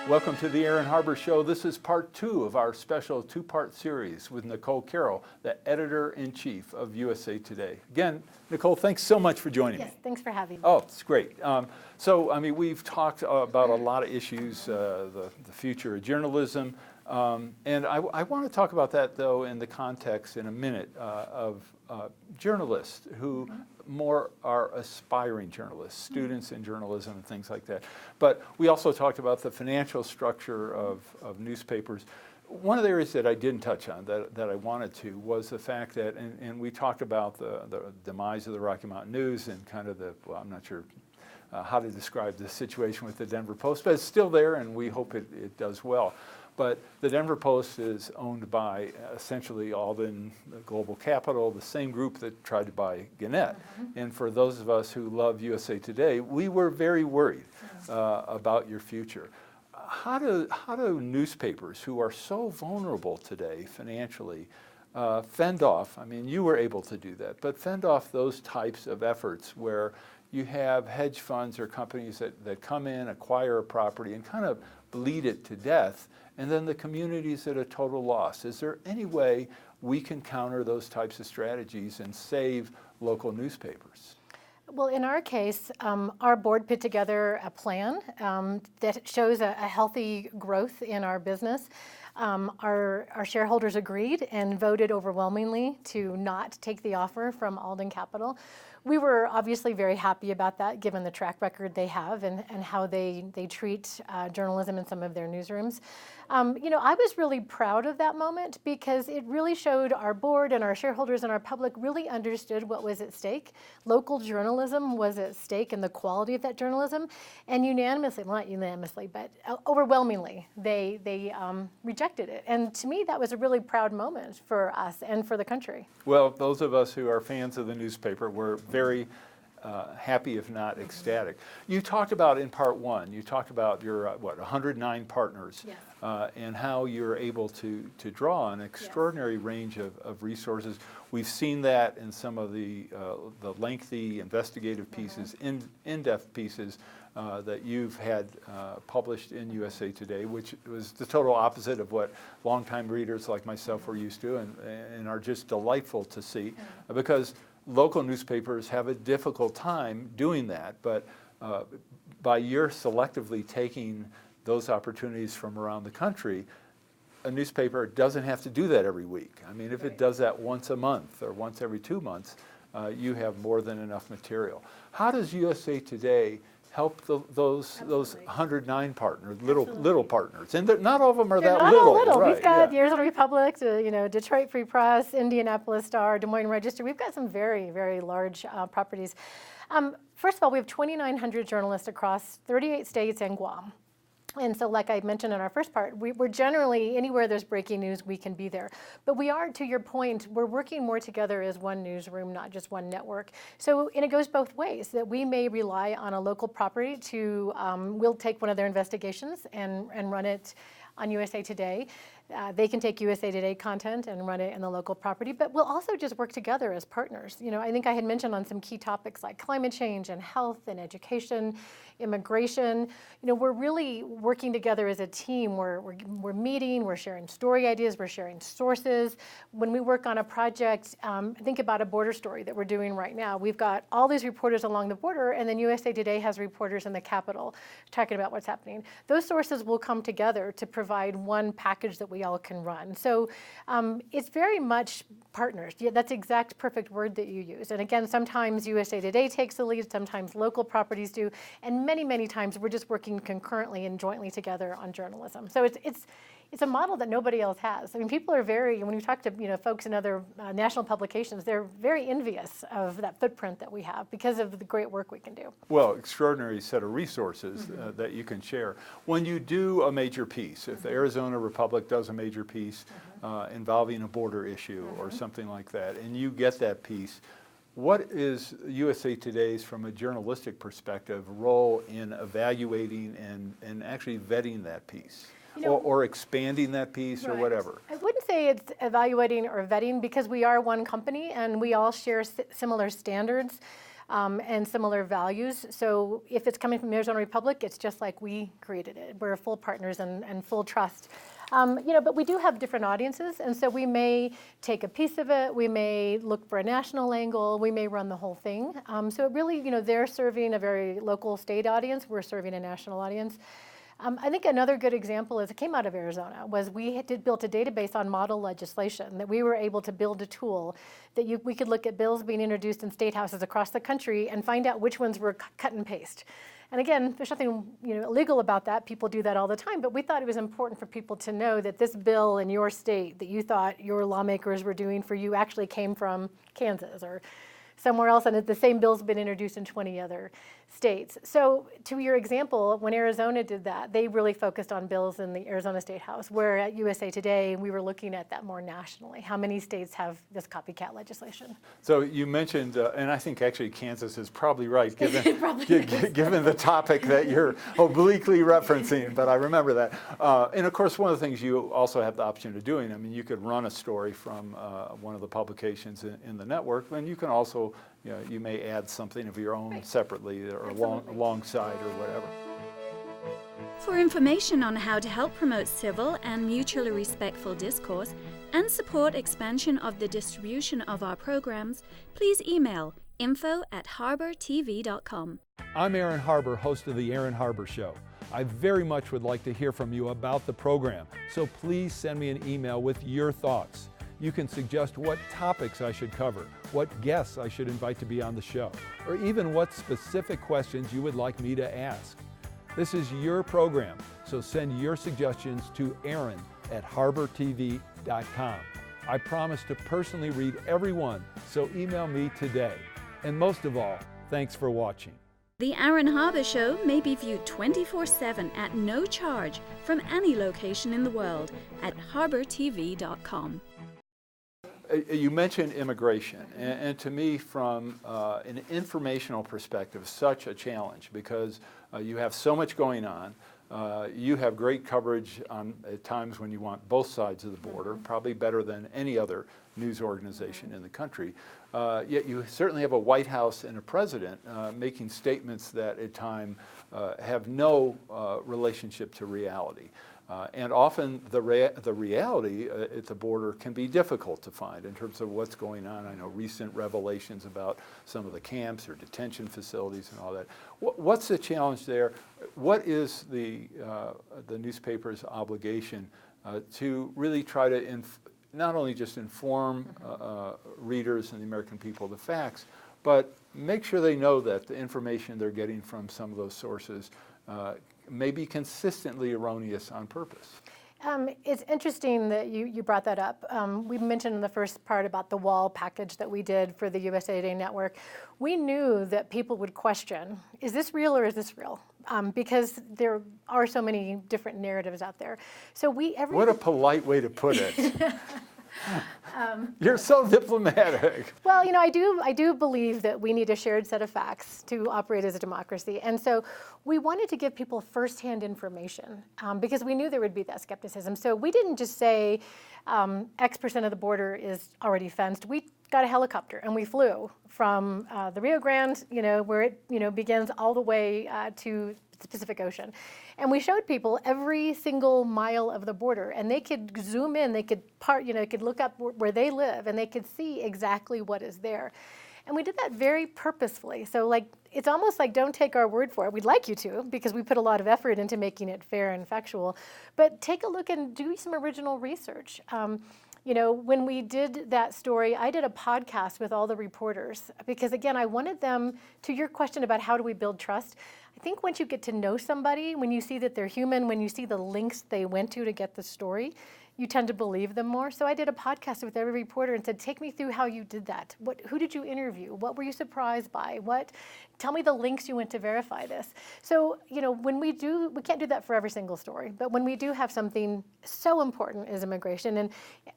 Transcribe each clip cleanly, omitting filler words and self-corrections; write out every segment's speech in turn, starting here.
Welcome to the Aaron Harber Show. This is part 2 of our special 2-part series with Nicole Carroll, the editor-in-chief of USA Today. Again, Nicole, thanks so much for joining me. Yes, thanks for having me. Oh, it's great. We've talked about a lot of issues, the future of journalism, and I want to talk about that, though, in the context in a minute of journalists who more are aspiring journalists, students in journalism and things like that. But we also talked about the financial structure of newspapers. One of the areas that I didn't touch on that I wanted to was the fact that, and we talked about the demise of the Rocky Mountain News and kind of I'm not sure how to describe the situation with the Denver Post, but it's still there and we hope it does well. But the Denver Post is owned by essentially Alden Global Capital, the same group that tried to buy Gannett. And for those of us who love USA Today, we were very worried about your future. How do newspapers who are so vulnerable today financially fend off, I mean, you were able to do that, but fend off those types of efforts where you have hedge funds or companies that come in, acquire a property, and kind of bleed it to death, and then the community's at a total loss? Is there any way we can counter those types of strategies and save local newspapers? Well, in our case, our board put together a plan that shows a healthy growth in our business. Our shareholders agreed and voted overwhelmingly to not take the offer from Alden Capital. We were obviously very happy about that, given the track record they have and how they treat journalism in some of their newsrooms. I was really proud of that moment because it really showed our board and our shareholders and our public really understood what was at stake. Local journalism was at stake and the quality of that journalism. And unanimously, well, not unanimously, but overwhelmingly, they rejected it. And to me, that was a really proud moment for us and for the country. Well, those of us who are fans of the newspaper were very happy, if not ecstatic. You talked about in part 1, you talked about your 109 partners, Yes. And how you're able to draw an extraordinary range of resources. We've seen that in some of the lengthy investigative pieces, in-depth pieces that you've had published in USA Today, which was the total opposite of what longtime readers like myself were used to, and are just delightful to see, because local newspapers have a difficult time doing that, but by your selectively taking those opportunities from around the country, a newspaper doesn't have to do that every week. I mean, if it does that once a month or once every 2 months, you have more than enough material. How does USA Today help those 109 partners, little partners? And not all of them are that little. Not all little. Right, we've got the Arizona Republic, Detroit Free Press, Indianapolis Star, Des Moines Register. We've got some very, very large properties. First of all, we have 2,900 journalists across 38 states and Guam. And so, like I mentioned in our first part, we're generally, anywhere there's breaking news, we can be there. But we are, to your point, we're working more together as one newsroom, not just one network. So, and it goes both ways, that we may rely on a local property to, we'll take one of their investigations and run it on USA Today. They can take USA Today content and run it in the local property, but we'll also just work together as partners. I think I had mentioned on some key topics like climate change and health and education, immigration. We're really working together as a team. We're meeting, we're sharing story ideas, we're sharing sources. When we work on a project, think about a border story that we're doing right now. We've got all these reporters along the border, and then USA Today has reporters in the Capitol talking about what's happening. Those sources will come together to provide one package that we all can run. So it's very much partners. Yeah, that's the exact perfect word that you use. And again, sometimes USA Today takes the lead, sometimes local properties do, and many, many times we're just working concurrently and jointly together on journalism. So it's a model that nobody else has. I mean, people are when you talk to folks in other national publications, they're very envious of that footprint that we have because of the great work we can do. Well, extraordinary set of resources that you can share. When you do a major piece, if the Arizona Republic does a major piece involving a border issue or something like that, and you get that piece, what is USA Today's, from a journalistic perspective, role in evaluating and actually vetting that piece? Or expanding that piece, or whatever? I wouldn't say it's evaluating or vetting because we are one company and we all share similar standards. and similar values. So if it's coming from Arizona Republic, it's just like we created it. We're full partners and full trust. But we do have different audiences, and so we may take a piece of it, we may look for a national angle, we may run the whole thing. So it really, they're serving a very local state audience, we're serving a national audience. I think another good example is it came out of Arizona, was we built a database on model legislation, that we were able to build a tool that we could look at bills being introduced in state houses across the country and find out which ones were cut and paste. And again, there's nothing illegal about that. People do that all the time. But we thought it was important for people to know that this bill in your state that you thought your lawmakers were doing for you actually came from Kansas or somewhere else, and the same bill's been introduced in 20 other states. So to your example, when Arizona did that, they really focused on bills in the Arizona State House, where at USA Today, we were looking at that more nationally. How many states have this copycat legislation? So you mentioned, and I think actually Kansas is probably right, given the topic that you're obliquely referencing, but I remember that. And of course, one of the things you also have the option of doing, I mean, you could run a story from one of the publications in the network, and you can also, you may add something of your own separately or alongside or whatever. For information on how to help promote civil and mutually respectful discourse and support expansion of the distribution of our programs, please email info@harbertv.com. I'm Aaron Harber, host of The Aaron Harber Show. I very much would like to hear from you about the program, so please send me an email with your thoughts. You can suggest what topics I should cover, what guests I should invite to be on the show, or even what specific questions you would like me to ask. This is your program, so send your suggestions to aaron@harbertv.com. I promise to personally read every one, so email me today. And most of all, thanks for watching. The Aaron Harber Show may be viewed 24/7 at no charge from any location in the world at harbertv.com. You mentioned immigration, and to me, from an informational perspective, such a challenge because you have so much going on. You have great coverage at times when you want both sides of the border, probably better than any other news organization in the country. Yet you certainly have a White House and a president making statements that at times have no relationship to reality. And often the reality at the border can be difficult to find in terms of what's going on. I know recent revelations about some of the camps or detention facilities and all that. What's the challenge there? What is the newspaper's obligation to really try to not only just inform readers and the American people the facts, but make sure they know that the information they're getting from some of those sources may be consistently erroneous on purpose? It's interesting that you brought that up. We mentioned in the first part about the wall package that we did for the USA Today network. We knew that people would question, is this real or is this real? Because there are so many different narratives out there. So what a polite way to put it. You're so diplomatic. Well, I do believe that we need a shared set of facts to operate as a democracy. And so we wanted to give people firsthand information because we knew there would be that skepticism. So we didn't just say X% of the border is already fenced. We got a helicopter and we flew from the Rio Grande, where it begins all the way to the Pacific Ocean. And we showed people every single mile of the border, and they could zoom in, they could could look up where they live, and they could see exactly what is there. And we did that very purposefully. So it's almost like don't take our word for it. We'd like you to, because we put a lot of effort into making it fair and factual. But take a look and do some original research. When we did that story, I did a podcast with all the reporters because, again, I wanted them, to your question about how do we build trust, I think once you get to know somebody, when you see that they're human, when you see the links they went to get the story, you tend to believe them more. So I did a podcast with every reporter and said, take me through how you did that. Who did you interview? What were you surprised by? Tell me the links you went to verify this. So, when we can't do that for every single story, but when we do have something so important as immigration, and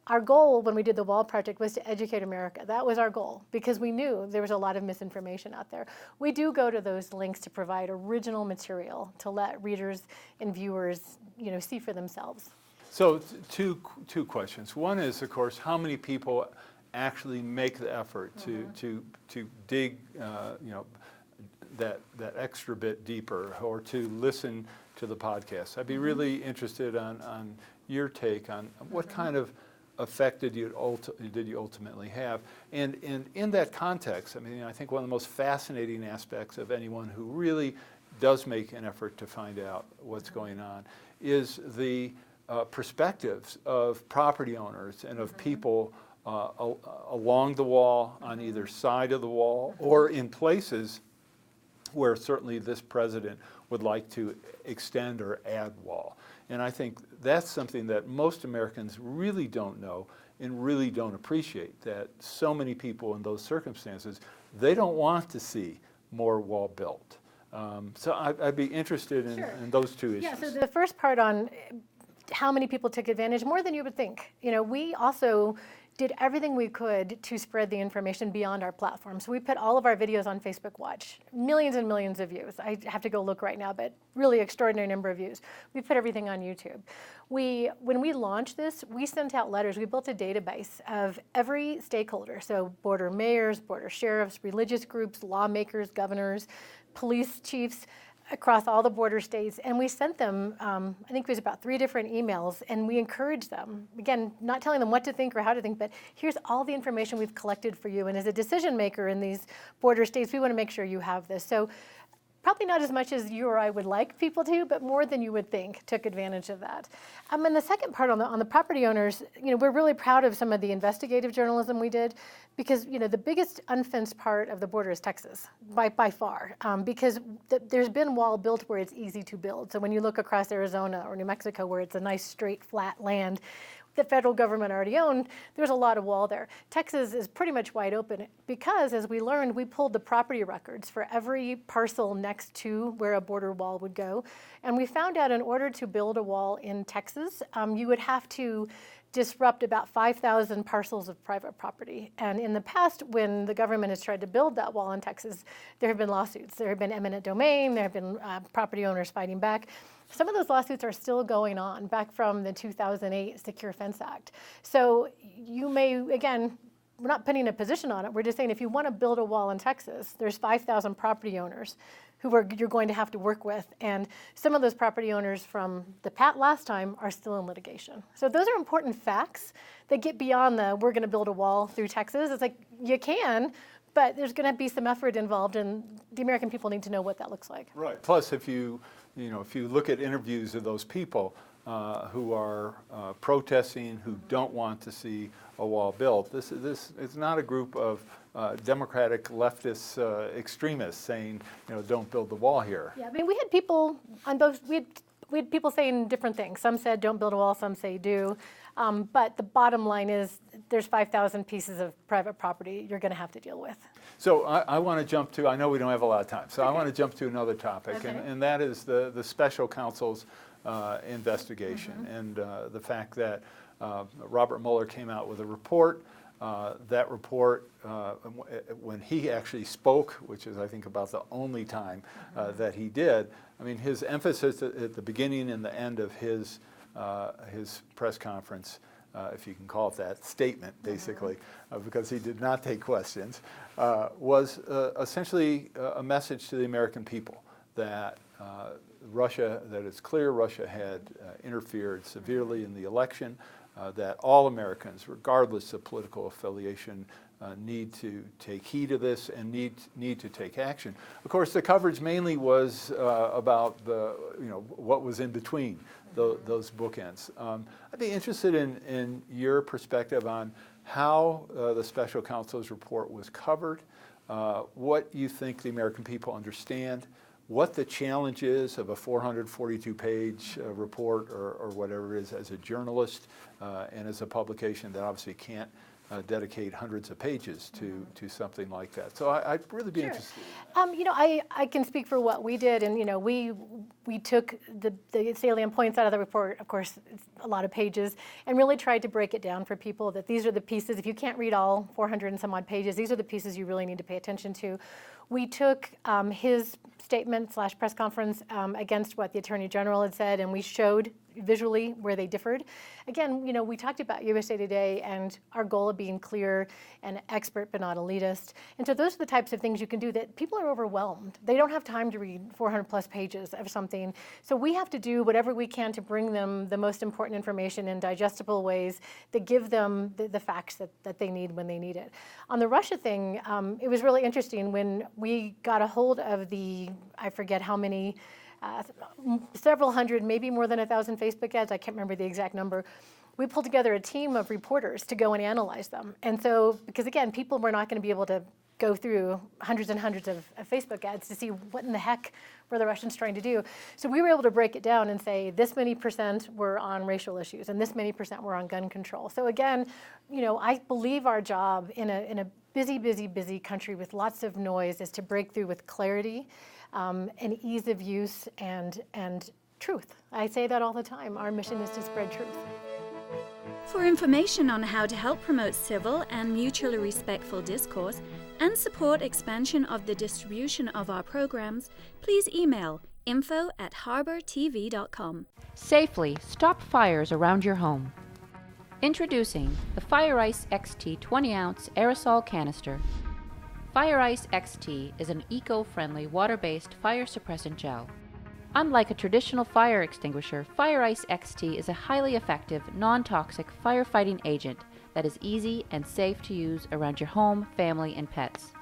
our goal when we did the Wall Project was to educate America. That was our goal because we knew there was a lot of misinformation out there. We do go to those links to provide original material to let readers and viewers, see for themselves. So two questions. One is, of course, how many people actually make the effort to dig, that extra bit deeper, or to listen to the podcast. I'd be really interested on your take on what kind of effect did you ultimately have, and in that context, I mean, I think one of the most fascinating aspects of anyone who really does make an effort to find out what's going on is the perspectives of property owners and of people along the wall, on either side of the wall, or in places where certainly this president would like to extend or add wall. And I think that's something that most Americans really don't know and really don't appreciate, that so many people in those circumstances, they don't want to see more wall built. So I'd be interested in those two issues. Yeah, so the first part on how many people took advantage, more than you would think. We also did everything we could to spread the information beyond our platform. So we put all of our videos on Facebook Watch, millions and millions of views. I have to go look right now, but really extraordinary number of views. We put everything on YouTube. When we launched this, we sent out letters. We built a database of every stakeholder, so border mayors, border sheriffs, religious groups, lawmakers, governors, police chiefs, across all the border states, and we sent them, I think it was about 3 different emails, and we encouraged them, again, not telling them what to think or how to think, but here's all the information we've collected for you, and as a decision maker in these border states, we want to make sure you have this. So probably not as much as you or I would like people to, but more than you would think took advantage of that. And the second part on the property owners, we're really proud of some of the investigative journalism we did, because the biggest unfenced part of the border is Texas, by far, because there's been wall built where it's easy to build. So when you look across Arizona or New Mexico, where it's a nice straight flat land, the federal government already owned, there's a lot of wall there. Texas is pretty much wide open because, as we learned, we pulled the property records for every parcel next to where a border wall would go. And we found out in order to build a wall in Texas, you would have to disrupt about 5,000 parcels of private property. And in the past, when the government has tried to build that wall in Texas, there have been lawsuits. There have been eminent domain. There have been property owners fighting back. Some of those lawsuits are still going on, back from the 2008 Secure Fence Act. So you may, again, we're not putting a position on it. We're just saying if you want to build a wall in Texas, there's 5,000 property owners who you're going to have to work with. And some of those property owners from the last time are still in litigation. So those are important facts that get beyond we're going to build a wall through Texas. It's like, you can, but there's going to be some effort involved, and the American people need to know what that looks like. Right. Plus, if you look at interviews of those people who are protesting, who don't want to see a wall built, this is not a group of Democratic leftist extremists saying, don't build the wall here. Yeah, I mean, we had people on both. We had people saying different things. Some said don't build a wall. Some say do. But the bottom line is there's 5,000 pieces of private property you're going to have to deal with. So I want to jump to, I know we don't have a lot of time, so I want to jump to another topic, and that is the special counsel's investigation, and the fact that Robert Mueller came out with a report. That report, when he actually spoke, which is I think about the only time that he did, I mean, his emphasis at the beginning and the end of his press conference, if you can call it that, statement basically, because he did not take questions, was essentially a message to the American people that that it's clear Russia had interfered severely in the election, that all Americans, regardless of political affiliation, need to take heed of this and need to take action. Of course, the coverage mainly was about what was in between those bookends. I'd be interested in your perspective on how the special counsel's report was covered, what you think the American people understand, what the challenge is of a 442-page report or whatever it is as a journalist and as a publication that obviously can't dedicate hundreds of pages to something like that. So I'd really be interested. I can speak for what we did, and we took the salient points out of the report. Of course, it's a lot of pages, and really tried to break it down for people that these are the pieces. If you can't read all 400 and some odd pages, these are the pieces you really need to pay attention to. We took his statement / press conference against what the Attorney General had said, and we showed visually where they differed. Again, we talked about USA Today and our goal of being clear and expert but not elitist. And so those are the types of things you can do that people are overwhelmed. They don't have time to read 400 plus pages of something. So we have to do whatever we can to bring them the most important information in digestible ways that give them the facts that they need when they need it. On the Russia thing, it was really interesting when we got a hold of I forget how many, several hundred, maybe more than 1,000 Facebook ads, I can't remember the exact number. We pulled together a team of reporters to go and analyze them. And so, because again, people were not going to be able to go through hundreds and hundreds of Facebook ads to see what in the heck were the Russians trying to do. So we were able to break it down and say this many % were on racial issues and this many % were on gun control. So again, I believe our job in a busy country with lots of noise is to break through with clarity and ease of use and truth. I say that all the time. Our mission is to spread truth. For information on how to help promote civil and mutually respectful discourse and support expansion of the distribution of our programs, please email info@harbertv.com. Safely stop fires around your home. Introducing the Fire Ice XT 20-ounce aerosol canister. Fire Ice XT is an eco-friendly water-based fire suppressant gel. Unlike a traditional fire extinguisher, Fire Ice XT is a highly effective, non-toxic firefighting agent that is easy and safe to use around your home, family, and pets.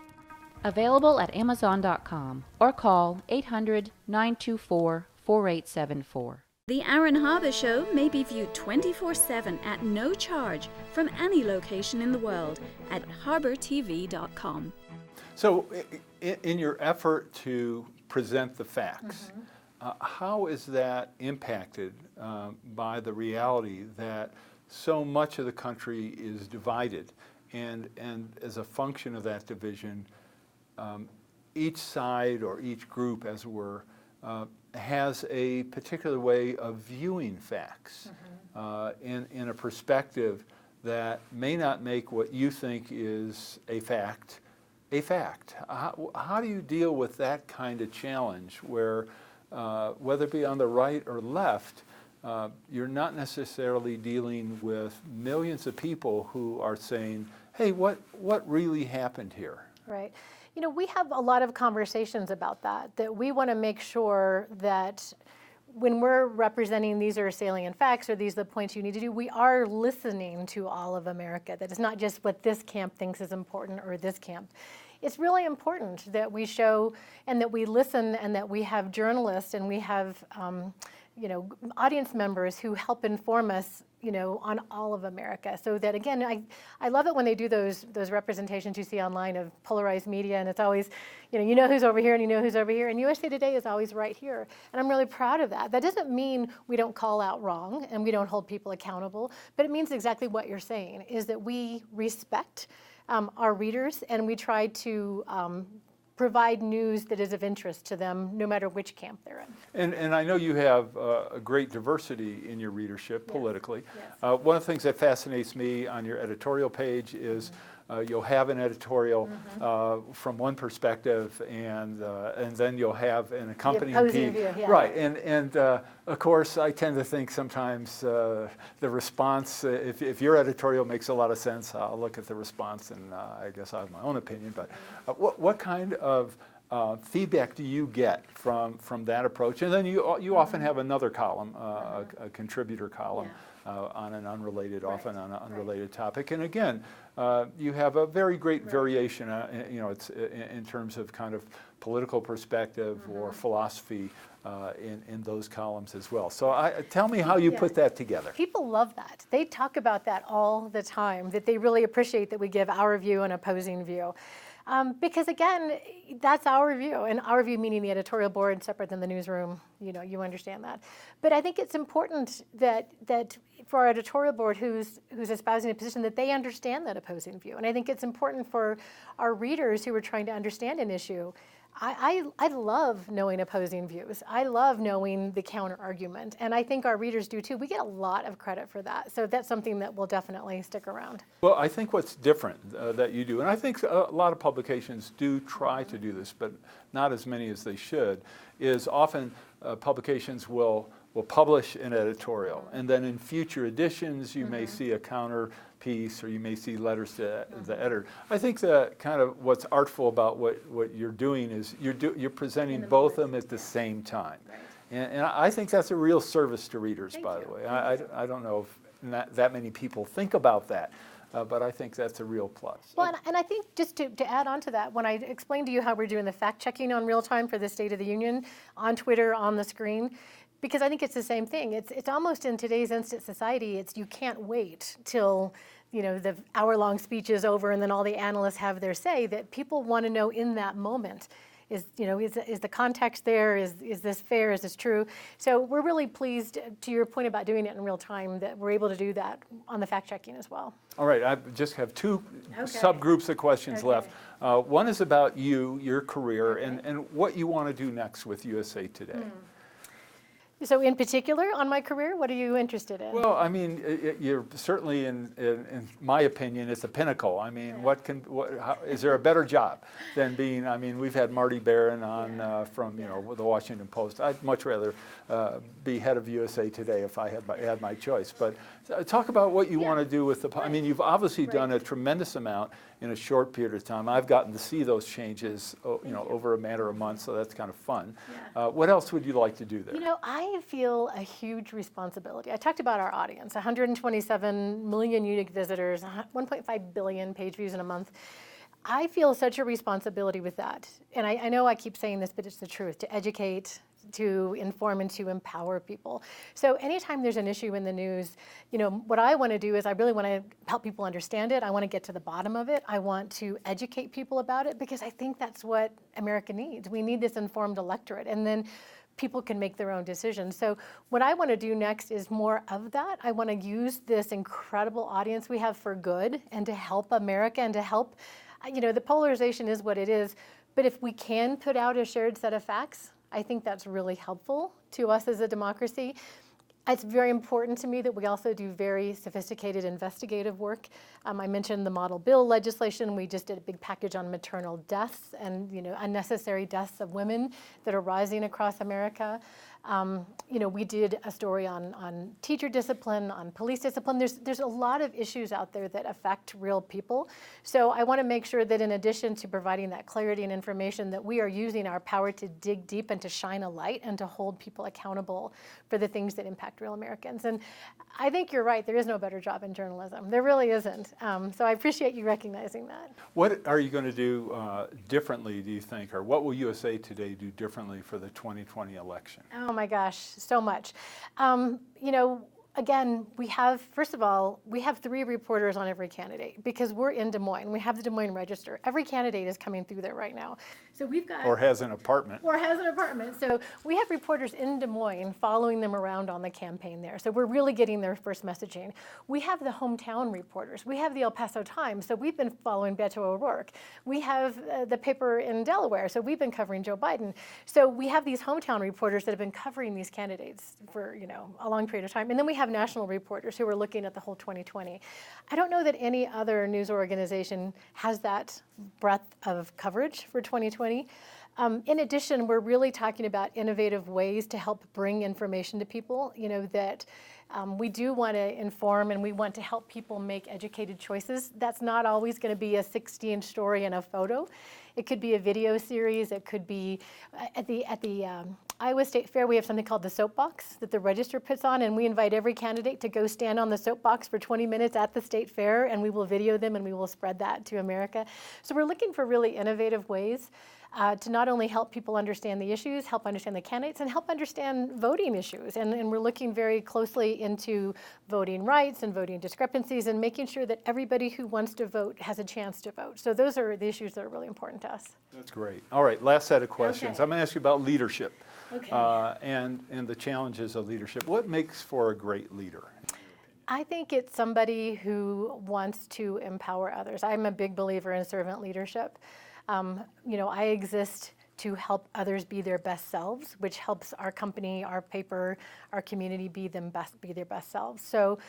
Available at Amazon.com or call 800-924-4874. The Aaron Harber Show may be viewed 24/7 at no charge from any location in the world at harbertv.com. So in your effort to present the facts, how is that impacted by the reality that so much of the country is divided, and as a function of that division, each side or each group, as it were, has a particular way of viewing facts in a perspective that may not make what you think is a fact a fact. How do you deal with that kind of challenge where, whether it be on the right or left, you're not necessarily dealing with millions of people who are saying, hey, what really happened here? Right. We have a lot of conversations about that we want to make sure that when we're representing these are salient facts or these are the points you need to do, we are listening to all of America, that it's not just what this camp thinks is important or this camp. It's really important that we show and that we listen and that we have journalists and we have audience members who help inform us on all of America. So that, again, I love it when they do those representations you see online of polarized media, and it's always, you know who's over here and you know who's over here, and USA Today is always right here. And I'm really proud of that. That doesn't mean we don't call out wrong and we don't hold people accountable, but it means exactly what you're saying, is that we respect our readers and we try to provide news that is of interest to them, no matter which camp they're in. And I know you have a great diversity in your readership politically. Yes. One of the things that fascinates me on your editorial page is you'll have an editorial from one perspective, and then you'll have an accompanying opposing piece. view, yeah. Right, and of course I tend to think sometimes the response, if your editorial makes a lot of sense, I'll look at the response and I guess I have my own opinion, but what kind of feedback do you get from that approach? And then you often have another column, a contributor column. On an unrelated, often on an unrelated topic, and again, you have a very great variation. It's in terms of kind of political perspective or philosophy in those columns as well. So tell me how you put that together. People love that. They talk about that all the time. That they really appreciate that we give our view and opposing view. Because again, that's our view, and our view meaning the editorial board separate than the newsroom, you understand that. But I think it's important that for our editorial board who's espousing a position that they understand that opposing view. And I think it's important for our readers who are trying to understand an issue. I love knowing opposing views. I love knowing the counter argument, and I think our readers do too. We get a lot of credit for that, so that's something that will definitely stick around. Well, I think what's different that you do, and I think a lot of publications do try to do this, but not as many as they should, is often publications will will publish an editorial. And then in future editions, you may see a counter piece, or you may see letters to the editor. I think that kind of what's artful about what you're doing is you're presenting both of them at the same time. Right. And I think that's a real service to readers, Thank by you. the way. I don't know if that many people think about that, but I think that's a real plus. Well, and I think just to add on to that, when I explained to you how we're doing the fact-checking on real time for the State of the Union, on Twitter, on the screen, because I think it's the same thing. It's almost in today's instant society, you can't wait till the hour-long speech is over and then all the analysts have their say, that people want to know in that moment. Is the context there? Is this fair? Is this true? So we're really pleased, to your point about doing it in real time, that we're able to do that on the fact-checking as well. All right, I just have two subgroups of questions left. One is about your career, and what you want to do next with USA Today. So in particular, on my career, what are you interested in? Well, I mean, you're certainly, in my opinion, it's a pinnacle. I mean, is there a better job than being, I mean, we've had Marty Barron on from, the Washington Post. I'd much rather be head of USA Today if I had my choice. But talk about what you want to do with I mean, you've obviously done a tremendous amount in a short period of time. I've gotten to see those changes, over a matter of months, so that's kind of fun. What else would you like to do there? I feel a huge responsibility. I talked about our audience, 127 million unique visitors, 1.5 billion page views in a month. I feel such a responsibility with that. And I know I keep saying this, but it's the truth, to educate, to inform, and to empower people. So anytime there's an issue in the news, what I want to do is I really want to help people understand it. I want to get to the bottom of it. I want to educate people about it, because I think that's what America needs. We need this informed electorate, and then people can make their own decisions. So what I want to do next is more of that. I want to use this incredible audience we have for good, and to help America, and to help, the polarization is what it is, but if we can put out a shared set of facts, I think that's really helpful to us as a democracy. It's very important to me that we also do very sophisticated investigative work. I mentioned the model bill legislation. We just did a big package on maternal deaths and unnecessary deaths of women that are rising across America. We did a story on teacher discipline, on police discipline. There's a lot of issues out there that affect real people. So I want to make sure that in addition to providing that clarity and information, that we are using our power to dig deep and to shine a light and to hold people accountable for the things that impact real Americans. And I think you're right. There is no better job in journalism. There really isn't. So I appreciate you recognizing that. What are you going to do differently, do you think, or what will USA Today do differently for the 2020 election? Oh my gosh, so much. Again, first of all, we have 3 reporters on every candidate, because we're in Des Moines. We have the Des Moines Register. Every candidate is coming through there right now. So we've got... Or has an apartment. So we have reporters in Des Moines following them around on the campaign there. So we're really getting their first messaging. We have the hometown reporters. We have the El Paso Times. So we've been following Beto O'Rourke. We have the paper in Delaware. So we've been covering Joe Biden. So we have these hometown reporters that have been covering these candidates for, a long period of time. And then we have national reporters who are looking at the whole 2020. I don't know that any other news organization has that breadth of coverage for 2020. In addition, we're really talking about innovative ways to help bring information to people, that we do want to inform, and we want to help people make educated choices. That's not always going to be a 16 story and a photo. It could be a video series. It could be at the Iowa State Fair, we have something called the Soapbox that the Register puts on, and we invite every candidate to go stand on the soapbox for 20 minutes at the state fair, and we will video them and we will spread that to America. So we're looking for really innovative ways to not only help people understand the issues, help understand the candidates, and help understand voting issues. And we're looking very closely into voting rights and voting discrepancies, and making sure that everybody who wants to vote has a chance to vote. So those are the issues that are really important to us. That's great. All right, last set of questions. Okay. I'm going to ask you about leadership. Okay. And the challenges of leadership. What makes for a great leader? I think it's somebody who wants to empower others. I'm a big believer in servant leadership. I exist to help others be their best selves, which helps our company, our paper, our community be their best selves. So,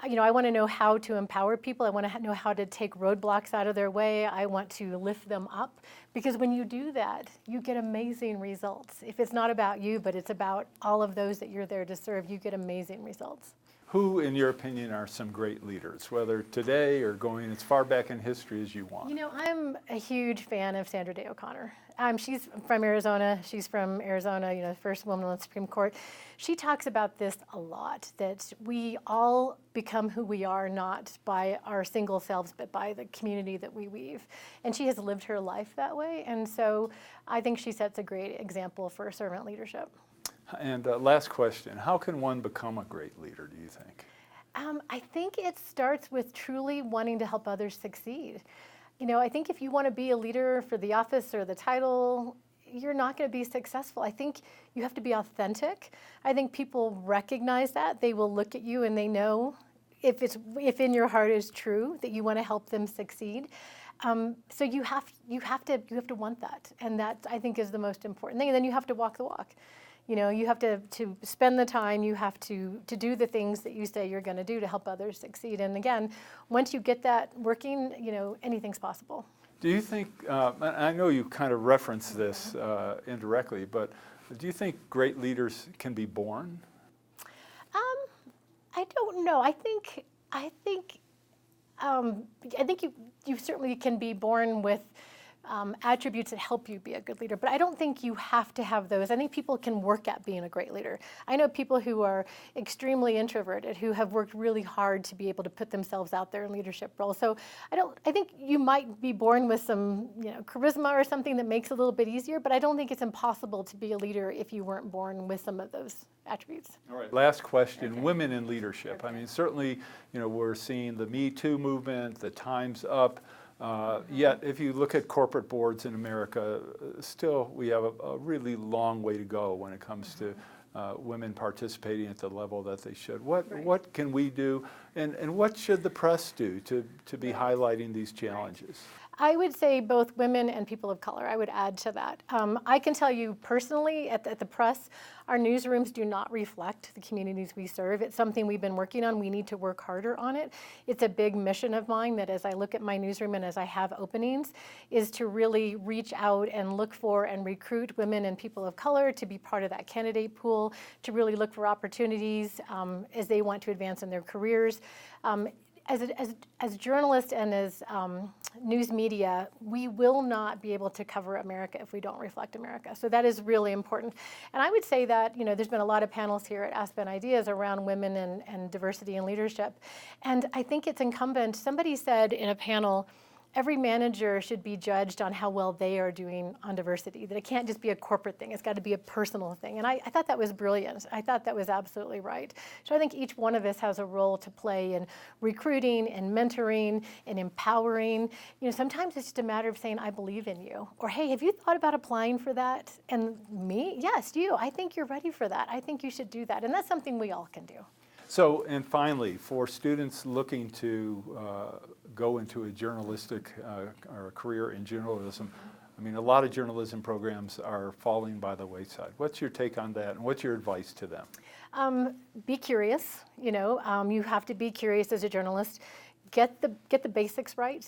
I want to know how to empower people. I want to know how to take roadblocks out of their way. I want to lift them up, because when you do that, you get amazing results. If it's not about you, but it's about all of those that you're there to serve, you get amazing results. Who, in your opinion, are some great leaders, whether today or going as far back in history as you want? I'm a huge fan of Sandra Day O'Connor. She's from Arizona. She's from Arizona, the first woman on the Supreme Court. She talks about this a lot, that we all become who we are, not by our single selves, but by the community that we weave. And she has lived her life that way. And so I think she sets a great example for servant leadership. And last question, how can one become a great leader, do you think? I think it starts with truly wanting to help others succeed. I think if you want to be a leader for the office or the title, you're not going to be successful. I think you have to be authentic. I think people recognize that. They will look at you and they know if in your heart is true that you want to help them succeed. So you have to want that, and that, I think, is the most important thing. And then you have to walk the walk. You have to spend the time, you have to do the things that you say you're going to do to help others succeed. And again, once you get that working, anything's possible. Do you think, I know you kind of referenced this indirectly, but do you think great leaders can be born? I don't know. I think you certainly can be born with attributes that help you be a good leader, but I don't think you have to have those. I think people can work at being a great leader. I know people who are extremely introverted, who have worked really hard to be able to put themselves out there in leadership roles. So I think you might be born with some, charisma or something that makes it a little bit easier, but I don't think it's impossible to be a leader if you weren't born with some of those attributes. All right. Last question, women in leadership. I mean, certainly, we're seeing the Me Too movement, the Time's Up. Yet, if you look at corporate boards in America, still we have a really long way to go when it comes to women participating at the level that they should. What can we do, and what should the press do to be highlighting these challenges? I would say both women and people of color. I would add to that. I can tell you personally, at the press, our newsrooms do not reflect the communities we serve. It's something we've been working on. We need to work harder on it. It's a big mission of mine that as I look at my newsroom and as I have openings, is to really reach out and look for and recruit women and people of color to be part of that candidate pool, to really look for opportunities as they want to advance in their careers. As journalists and as news media, we will not be able to cover America if we don't reflect America. So that is really important. And I would say that, there's been a lot of panels here at Aspen Ideas around women and diversity and leadership. And I think it's incumbent, somebody said in a panel, every manager should be judged on how well they are doing on diversity, that it can't just be a corporate thing, it's got to be a personal thing. And I thought that was brilliant. I thought that was absolutely right. So I think each one of us has a role to play in recruiting and mentoring and empowering. Sometimes it's just a matter of saying, I believe in you. Or, hey, have you thought about applying for that? And me? Yes, you. I think you're ready for that. I think you should do that. And that's something we all can do. So, and finally, for students looking to go into a journalistic or a career in journalism, I mean, a lot of journalism programs are falling by the wayside. What's your take on that, and what's your advice to them? Be curious. You have to be curious as a journalist. Get the basics right.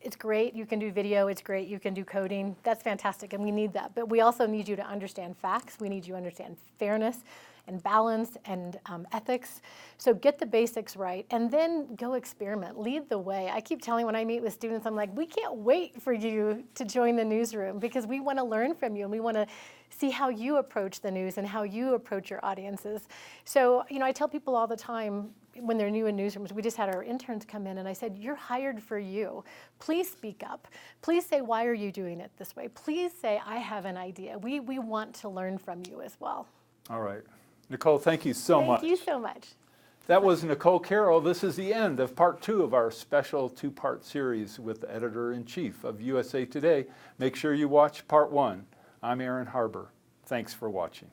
It's great you can do video. It's great you can do coding. That's fantastic, and we need that. But we also need you to understand facts. We need you to understand fairness and balance and ethics. So get the basics right, and then go experiment. Lead the way. I keep telling when I meet with students, I'm like, we can't wait for you to join the newsroom because we want to learn from you and we want to see how you approach the news and how you approach your audiences. So, I tell people all the time when they're new in newsrooms, we just had our interns come in and I said, you're hired for you. Please speak up. Please say, why are you doing it this way? Please say, I have an idea. We want to learn from you as well. All right. Nicole, thank you so much. Thank you so much. That was Nicole Carroll. This is the end of part 2 of our special 2-part series with the editor-in-chief of USA Today. Make sure you watch part 1. I'm Aaron Harber. Thanks for watching.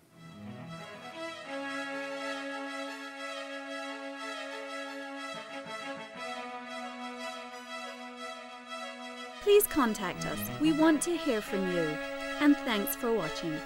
Please contact us. We want to hear from you. and thanks for watching.